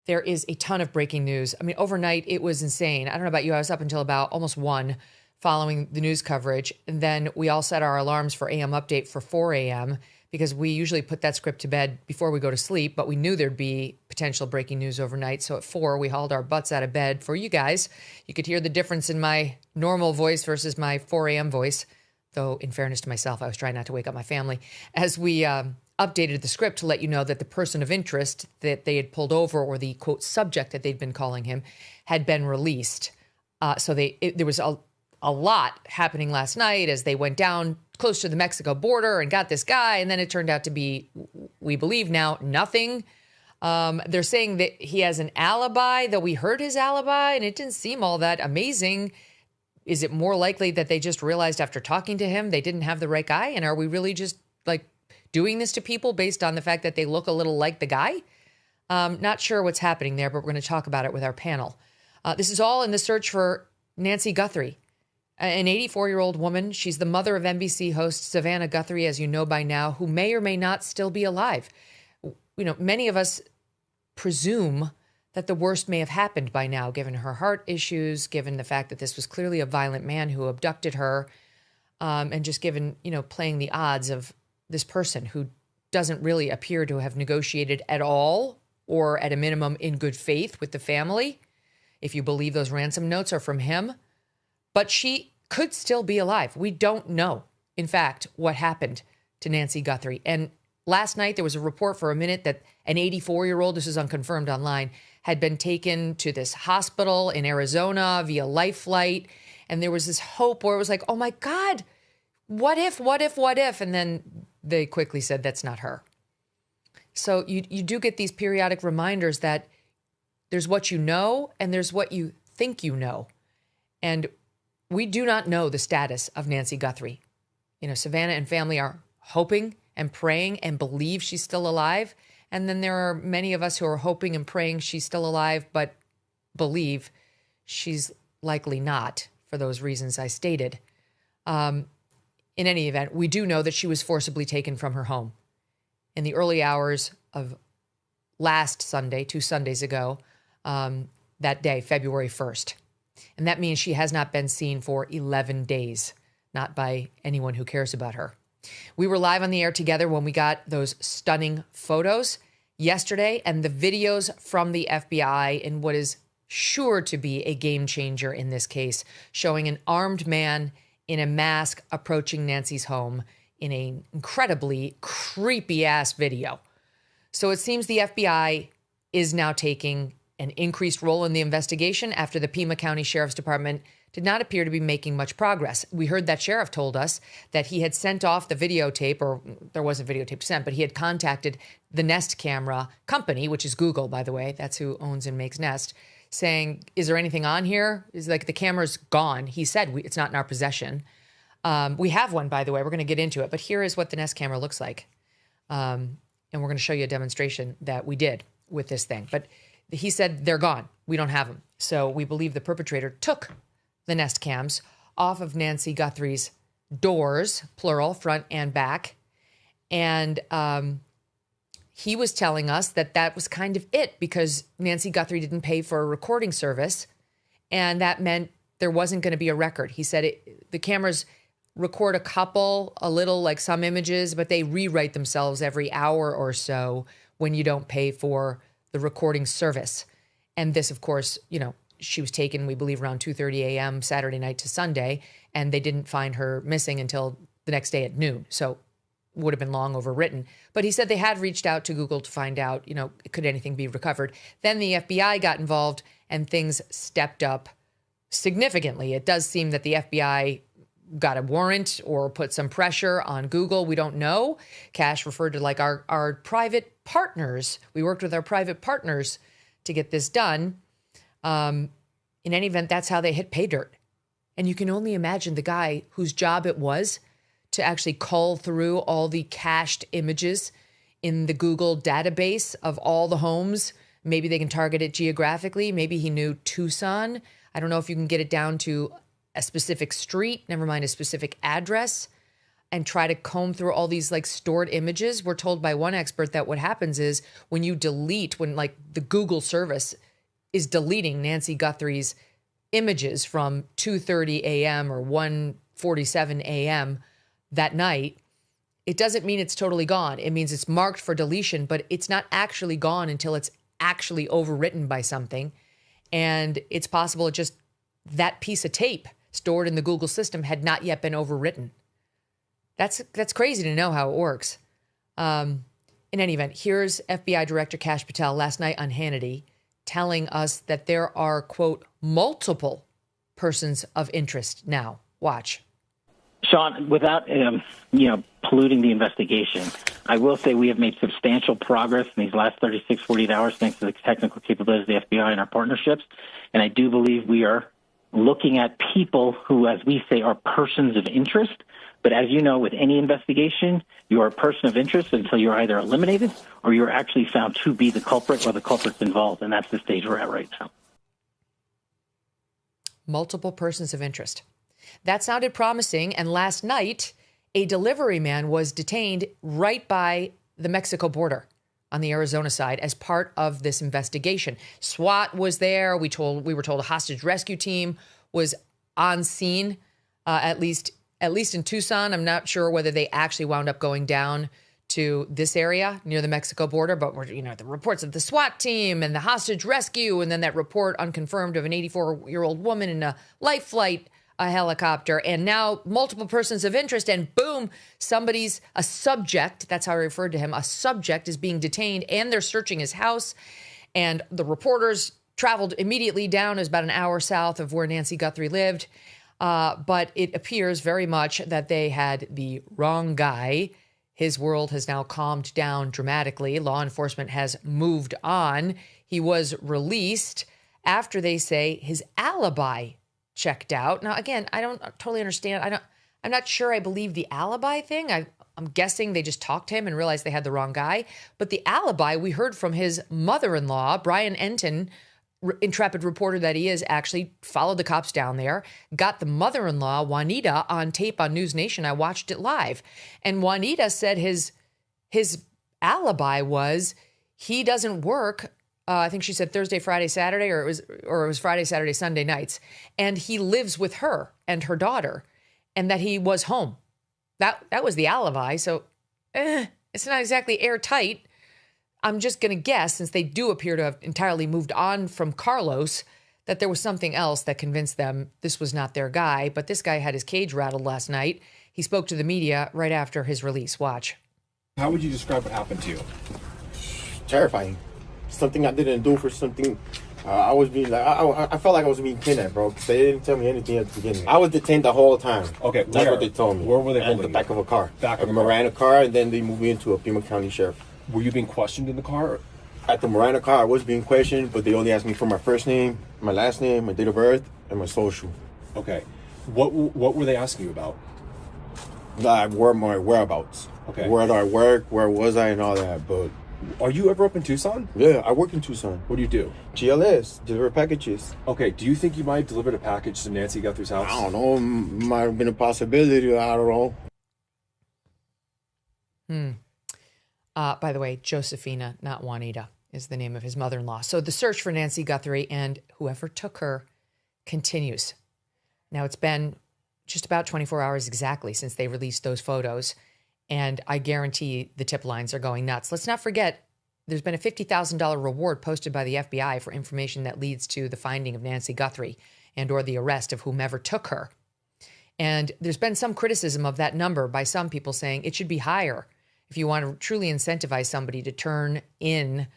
There is a ton of breaking news. I mean, overnight, it was insane. I don't know about you. I was up until about almost 1 following the news coverage. And then we all set our alarms for AM update for 4 a.m. because we usually put that script to bed before we go to sleep. But we knew there'd be potential breaking news overnight. So at 4, we hauled our butts out of bed for you guys. You could hear the difference in my normal voice versus my 4 a.m. voice. Though, in fairness to myself, I was trying not to wake up my family as we updated the script to let you know that the person of interest that they had pulled over, or the quote subject that they'd been calling him, had been released. So there was a lot happening last night as they went down close to the Mexico border and got this guy. And then it turned out to be, we believe now, nothing. They're saying that he has an alibi, though we heard his alibi and it didn't seem all that amazing. Is it more likely that they just realized after talking to him they didn't have the right guy? And are we really just like doing this to people based on the fact that they look a little like the guy? Not sure what's happening there, but we're going to talk about it with our panel. This is all in the search for Nancy Guthrie, an 84-year-old woman. She's the mother of NBC host Savannah Guthrie, as you know by now, who may or may not still be alive. You know, many of us presume that the worst may have happened by now, given her heart issues, given the fact that this was clearly a violent man who abducted her, and just given, playing the odds of this person who doesn't really appear to have negotiated at all, or at a minimum in good faith with the family, if you believe those ransom notes are from him. But she could still be alive. We don't know, in fact, what happened to Nancy Guthrie. And last night, there was a report for a minute that an 84-year-old, this is unconfirmed online, had been taken to this hospital in Arizona via life flight. And there was this hope where it was like, oh my God, what if? And then they quickly said, that's not her. So you do get these periodic reminders that there's what you know and there's what you think you know. And we do not know the status of Nancy Guthrie. Savannah and family are hoping and praying and believe she's still alive. And then there are many of us who are hoping and praying she's still alive, but believe she's likely not for those reasons I stated. In any event, we do know that she was forcibly taken from her home in the early hours of last Sunday, 2 Sundays ago, that day, February 1st. And that means she has not been seen for 11 days, not by anyone who cares about her. We were live on the air together when we got those stunning photos yesterday and the videos from the FBI in what is sure to be a game changer in this case, showing an armed man in a mask approaching Nancy's home in an incredibly creepy-ass video. So it seems the FBI is now taking an increased role in the investigation after the Pima County Sheriff's Department did not appear to be making much progress. We heard that sheriff told us that he had sent off the videotape, or there was a videotape sent, but he had contacted the Nest camera company, which is Google, by the way. That's who owns and makes Nest, saying, is there anything on here? Is like the camera's gone. He said it's not in our possession. We have one, by the way. We're going to get into it, but here is what the Nest camera looks like. And we're going to show you a demonstration that we did with this thing. But he said they're gone. We don't have them. So we believe the perpetrator took the Nest cams off of Nancy Guthrie's doors, plural, front and back. And he was telling us that that was kind of it because Nancy Guthrie didn't pay for a recording service. And that meant there wasn't going to be a record. He said the cameras record a little, like some images, but they rewrite themselves every hour or so when you don't pay for the recording service. And this, of course, she was taken, we believe, around 2:30 a.m. Saturday night to Sunday, and they didn't find her missing until the next day at noon. So it would have been long overwritten. But he said they had reached out to Google to find out, could anything be recovered? Then the FBI got involved and things stepped up significantly. It does seem that the FBI got a warrant or put some pressure on Google. We don't know. Cash referred to like our private partners. We worked with our private partners to get this done. In any event, that's how they hit pay dirt. And you can only imagine the guy whose job it was to actually cull through all the cached images in the Google database of all the homes. Maybe they can target it geographically. Maybe he knew Tucson. I don't know if you can get it down to a specific street, never mind a specific address. and try to comb through all these like stored images. We're told by one expert that what happens is when you delete, when like the Google service is deleting Nancy Guthrie's images from 2:30 a.m. or 1:47 a.m. that night, it doesn't mean it's totally gone. It means it's marked for deletion, but it's not actually gone until it's actually overwritten by something. And it's possible it just, that piece of tape stored in the Google system had not yet been overwritten. That's crazy to know how it works. In any event, here's FBI Director Kash Patel last night on Hannity telling us that there are, quote, multiple persons of interest now. Watch. Sean, without polluting the investigation, I will say we have made substantial progress in these last 36, 48 hours thanks to the technical capabilities of the FBI and our partnerships. And I do believe we are looking at people who, as we say, are persons of interest. But as you know, with any investigation, you are a person of interest until you're either eliminated or you're actually found to be the culprit or the culprit's involved. And that's the stage we're at right now. Multiple persons of interest. That sounded promising. And last night, a delivery man was detained right by the Mexico border on the Arizona side as part of this investigation. SWAT was there. We were told a hostage rescue team was on scene, at least in Tucson. I'm not sure whether they actually wound up going down to this area near the Mexico border, but the reports of the SWAT team and the hostage rescue, and then that report unconfirmed of an 84-year-old woman in a life flight, a helicopter, and now multiple persons of interest, and boom, a subject, that's how I referred to him, a subject is being detained, and they're searching his house, and the reporters traveled immediately down. It was about an hour south of where Nancy Guthrie lived, but it appears very much that they had the wrong guy. His world has now calmed down dramatically. Law enforcement has moved on. He was released after they say his alibi checked out. Now, again, I don't totally understand. I'm not sure I believe the alibi thing. I'm guessing they just talked to him and realized they had the wrong guy. But the alibi, we heard from his mother-in-law, Brian Enton, intrepid reporter that he is, actually followed the cops down there, got the mother-in-law, Juanita, on tape on News Nation. I watched it live. And Juanita said his alibi was he doesn't work. I think she said Thursday, Friday, Saturday, or it was Friday, Saturday, Sunday nights. And he lives with her and her daughter, and that he was home. That was the alibi. So it's not exactly airtight. I'm just going to guess, since they do appear to have entirely moved on from Carlos, that there was something else that convinced them this was not their guy. But this guy had his cage rattled last night. He spoke to the media right after his release. Watch. How would you describe what happened to you? Terrifying. Something I didn't do for something. I was being like, I felt like I was being kidnapped, bro. They didn't tell me anything at the beginning. I was detained the whole time. Okay, that's what they told me. Where were they holding you? At the back you? of a car. Back of a a car. Marana car, and then they moved me into a Pima County sheriff. Were you being questioned in the car? At the Marana car, I was being questioned, but they only asked me for my first name, my last name, my date of birth, and my social. Okay. What were they asking you about? My whereabouts. Okay. Where did I work? Where was I, and all that. But are you ever up in Tucson? yeah, I work in Tucson. What do you do? GLS, deliver packages. Okay. Do you think you might have delivered a package to Nancy Guthrie's house? I don't know. Might have been a possibility. I don't know. By the way, Josefina, not Juanita, is the name of his mother-in-law. So the search for Nancy Guthrie and whoever took her continues. Now, it's been just about 24 hours exactly since they released those photos, and I guarantee the tip lines are going nuts. Let's not forget, there's been a $50,000 reward posted by the FBI for information that leads to the finding of Nancy Guthrie and or the arrest of whomever took her. And there's been some criticism of that number by some people saying it should be higher if you want to truly incentivize somebody to turn in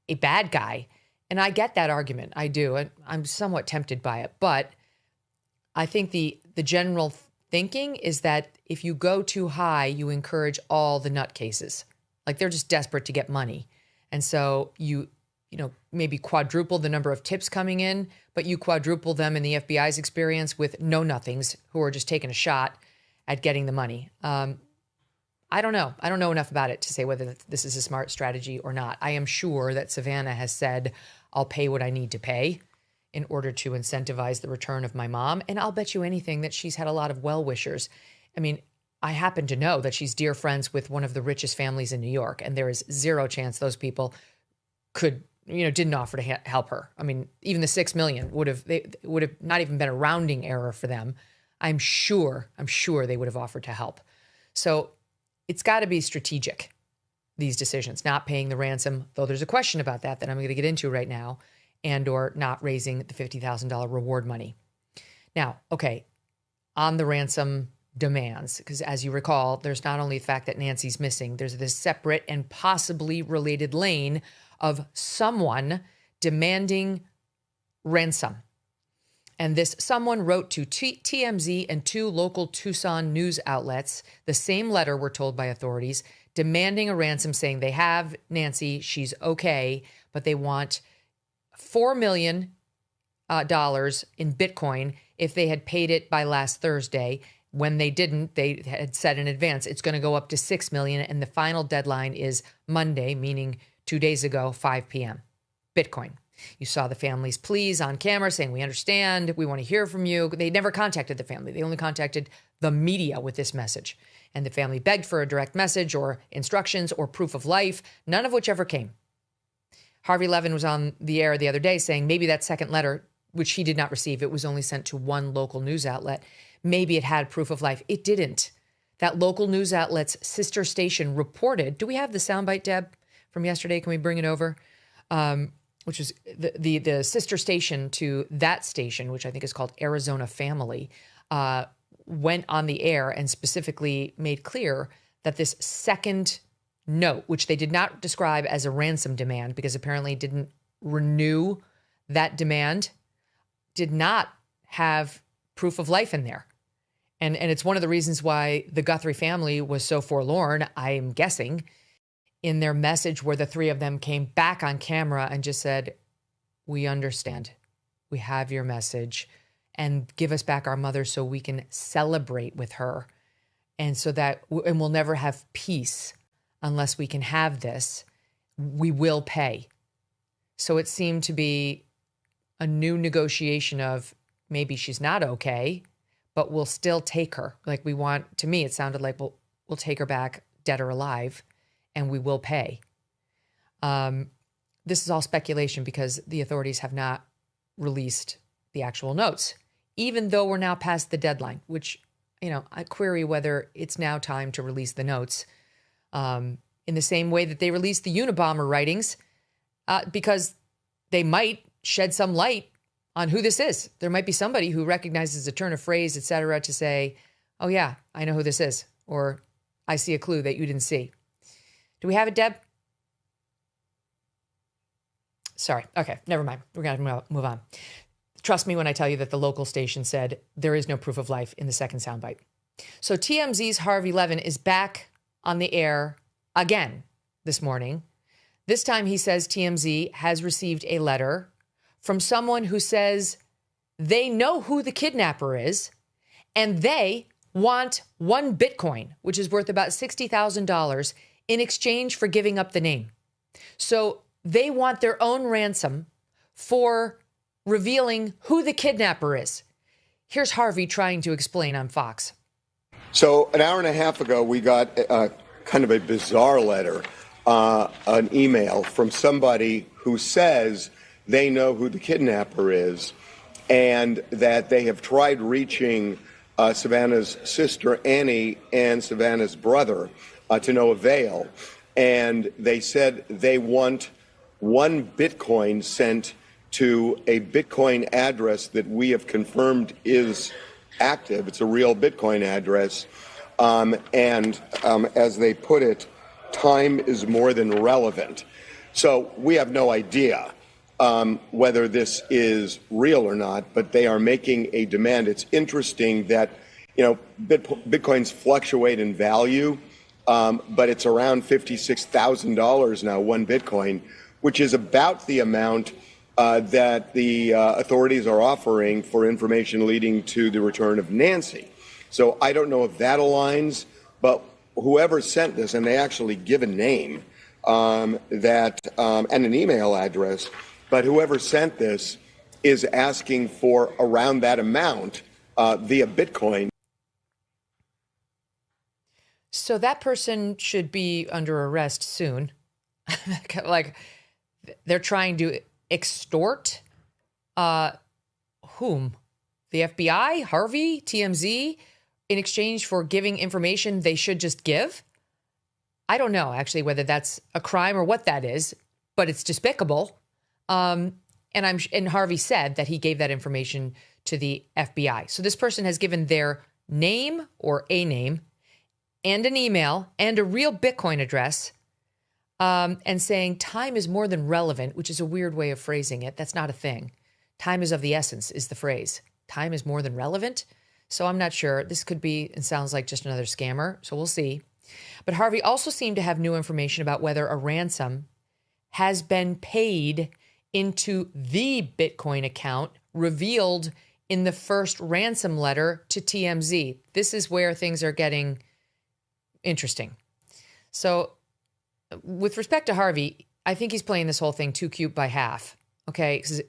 a bad guy. And I get that argument. I do. And I'm somewhat tempted by it. But I think the general thinking is that if you go too high, you encourage all the nutcases. Like, they're just desperate to get money. And so you maybe quadruple the number of tips coming in, but you quadruple them in the FBI's experience with know-nothings who are just taking a shot at getting the money. I don't know. I don't know enough about it to say whether this is a smart strategy or not. I am sure that Savannah has said, I'll pay what I need to pay in order to incentivize the return of my mom. And I'll bet you anything that she's had a lot of well-wishers. I mean, I happen to know that she's dear friends with one of the richest families in New York, and there is zero chance those people could, didn't offer to help her. I mean, even the 6 million would have not even been a rounding error for them. I'm sure they would have offered to help. So it's got to be strategic, these decisions, not paying the ransom, though there's a question about that I'm going to get into right now, and or not raising the $50,000 reward money. Now, okay, on the ransom demands, because as you recall, there's not only the fact that Nancy's missing, there's this separate and possibly related lane of someone demanding ransom. And this someone wrote to TMZ and 2 local Tucson news outlets the same letter, we're told by authorities, demanding a ransom, saying they have Nancy, she's okay, but they want $4 million in Bitcoin if they had paid it by last Thursday. When they didn't, they had said in advance it's going to go up to $6 million, and the final deadline is Monday, meaning 2 days ago, 5 p.m. Bitcoin. You saw the family's pleas on camera saying, we understand, we want to hear from you. They never contacted the family. They only contacted the media with this message. And the family begged for a direct message or instructions or proof of life, none of which ever came. Harvey Levin was on the air the other day saying maybe that second letter, which he did not receive, it was only sent to one local news outlet, maybe it had proof of life. It didn't. That local news outlet's sister station reported, do we have the soundbite, Deb, from yesterday? Can we bring it over? Which is the sister station to that station, which I think is called Arizona Family, went on the air and specifically made clear that this second note, which they did not describe as a ransom demand because apparently didn't renew that demand, did not have proof of life in there. And it's one of the reasons why the Guthrie family was so forlorn, I'm guessing, in their message where the 3 of them came back on camera and just said, we understand, we have your message, and give us back our mother so we can celebrate with her. And so that, and we'll never have peace unless we can have this, we will pay. So it seemed to be a new negotiation of maybe she's not okay, but we'll still take her. Like we want, to me, it sounded like we'll take her back dead or alive, and we will pay. This is all speculation because the authorities have not released the actual notes, even though we're now past the deadline, which, I query whether it's now time to release the notes in the same way that they released the Unabomber writings, because they might shed some light on who this is. There might be somebody who recognizes a turn of phrase, et cetera, to say, oh yeah, I know who this is, or I see a clue that you didn't see. Do we have it, Deb? Sorry. Okay, never mind. We're going to move on. Trust me when I tell you that the local station said there is no proof of life in the second soundbite. So TMZ's Harvey Levin is back on the air again this morning. This time he says TMZ has received a letter from someone who says they know who the kidnapper is and they want 1 Bitcoin, which is worth about $60,000, in exchange for giving up the name. So they want their own ransom for revealing who the kidnapper is. Here's Harvey trying to explain on Fox. So an hour and a half ago, we got kind of a bizarre letter, an email from somebody who says they know who the kidnapper is and that they have tried reaching Savannah's sister, Annie, and Savannah's brother to no avail. And they said they want 1 Bitcoin sent to a Bitcoin address that we have confirmed is active. It's a real Bitcoin address. As they put it, time is more than relevant. So we have no idea whether this is real or not, but they are making a demand. It's interesting that, Bitcoins fluctuate in value, but it's around $56,000 now, 1 Bitcoin, which is about the amount that the authorities are offering for information leading to the return of Nancy. So I don't know if that aligns, but whoever sent this, and they actually give a name and an email address, but whoever sent this is asking for around that amount via Bitcoin. So that person should be under arrest soon. Like, they're trying to extort whom? The FBI, Harvey, TMZ, in exchange for giving information they should just give? I don't know, actually, whether that's a crime or what that is, but it's despicable. And Harvey said that he gave that information to the FBI. So this person has given their name or a name and an email and a real Bitcoin address, and saying time is more than relevant, which is a weird way of phrasing it. That's not a thing. Time is of the essence is the phrase. Time is more than relevant. So I'm not sure. This could be and sounds like just another scammer. So we'll see. But Harvey also seemed to have new information about whether a ransom has been paid into the Bitcoin account revealed in the first ransom letter to TMZ. This is where things are getting interesting. So with respect to Harvey, I think he's playing this whole thing too cute by half. Okay. Because,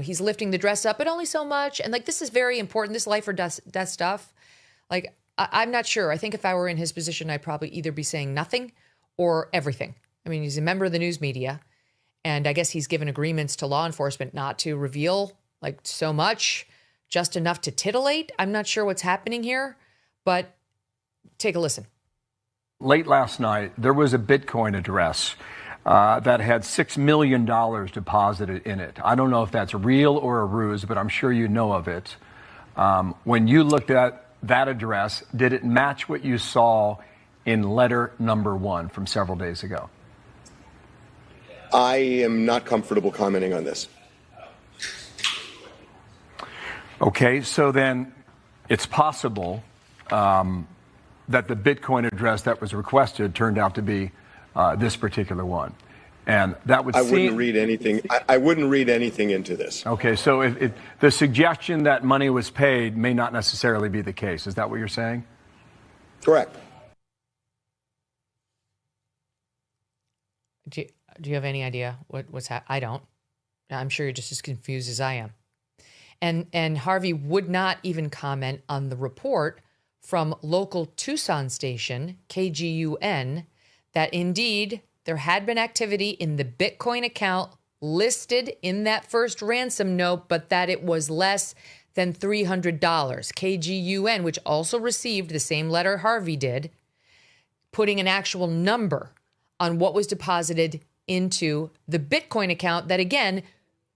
he's lifting the dress up, but only so much. And like, this is very important. This life or death stuff. Like, I'm not sure. I think if I were in his position, I'd probably either be saying nothing or everything. I mean, he's a member of the news media, and I guess he's given agreements to law enforcement not to reveal like so much, just enough to titillate. I'm not sure what's happening here, but take a listen. Late last night, there was a Bitcoin address that had $6 million deposited in it. I don't know if that's real or a ruse, but I'm sure you know of it. When you looked at that address, did it match what you saw in letter number 1 from several days ago? I am not comfortable commenting on this. Okay, so then it's possible that the Bitcoin address that was requested turned out to be this particular one. And that would wouldn't read anything. I wouldn't read anything into this. Okay, so if the suggestion that money was paid may not necessarily be the case. Is that what you're saying? Correct. Do you have any idea what's happening? I don't. I'm sure you're just as confused as I am. And Harvey would not even comment on the report from local Tucson station, KGUN, that indeed there had been activity in the Bitcoin account listed in that first ransom note, but that it was less than $300. KGUN, which also received the same letter Harvey did, putting an actual number on what was deposited into the Bitcoin account that, again,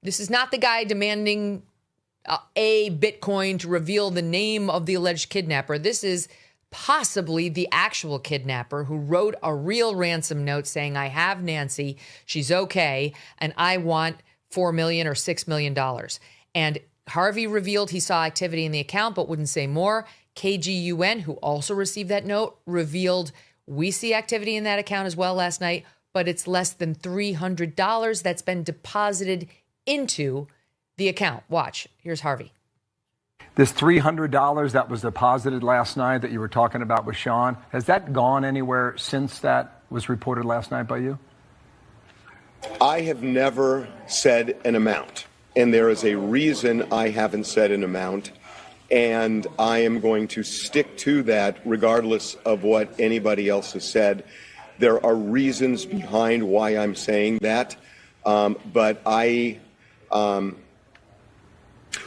this is not the guy demanding a Bitcoin to reveal the name of the alleged kidnapper. This is possibly the actual kidnapper who wrote a real ransom note saying, I have Nancy, she's okay, and I want $4 million or $6 million. And Harvey revealed he saw activity in the account but wouldn't say more. KGUN, who also received that note, revealed we see activity in that account as well last night, but it's less than $300 that's been deposited into the account. Watch. Here's Harvey. This $300 that was deposited last night that you were talking about with Sean, has that gone anywhere since that was reported last night by you? I have never said an amount, and there is a reason I haven't said an amount, and I am going to stick to that regardless of what anybody else has said. There are reasons behind why I'm saying that, but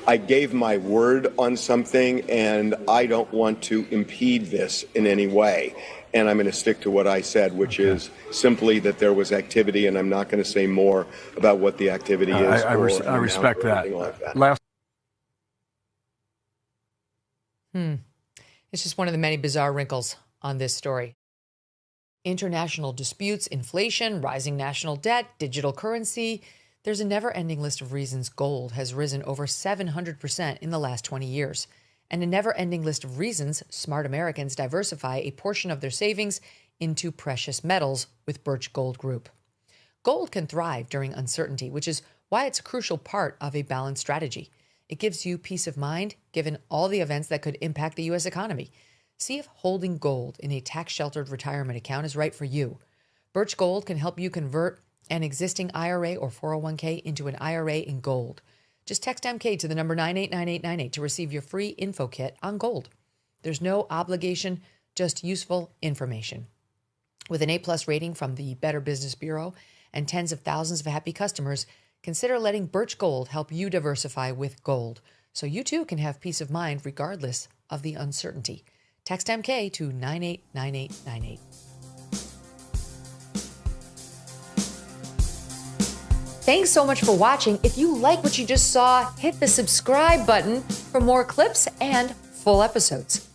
I gave my word on something, and I don't want to impede this in any way. And I'm going to stick to what I said, which is simply that there was activity, and I'm not going to say more about what the activity is. I respect that. Like It's just one of the many bizarre wrinkles on this story. International disputes, inflation, rising national debt, digital currency. There's a never-ending list of reasons gold has risen over 700% in the last 20 years. And a never-ending list of reasons smart Americans diversify a portion of their savings into precious metals with Birch Gold Group. Gold can thrive during uncertainty, which is why it's a crucial part of a balanced strategy. It gives you peace of mind, given all the events that could impact the U.S. economy. See if holding gold in a tax-sheltered retirement account is right for you. Birch Gold can help you convert an existing IRA or 401k into an IRA in gold. Just text MK to the number 989898 to receive your free info kit on gold. There's no obligation just useful information. With an A+ rating from the Better Business Bureau and tens of thousands of happy customers, consider letting Birch Gold help you diversify with gold, so you too can have peace of mind regardless of the uncertainty. Text MK to 989898. Thanks so much for watching. If you like what you just saw, hit the subscribe button for more clips and full episodes.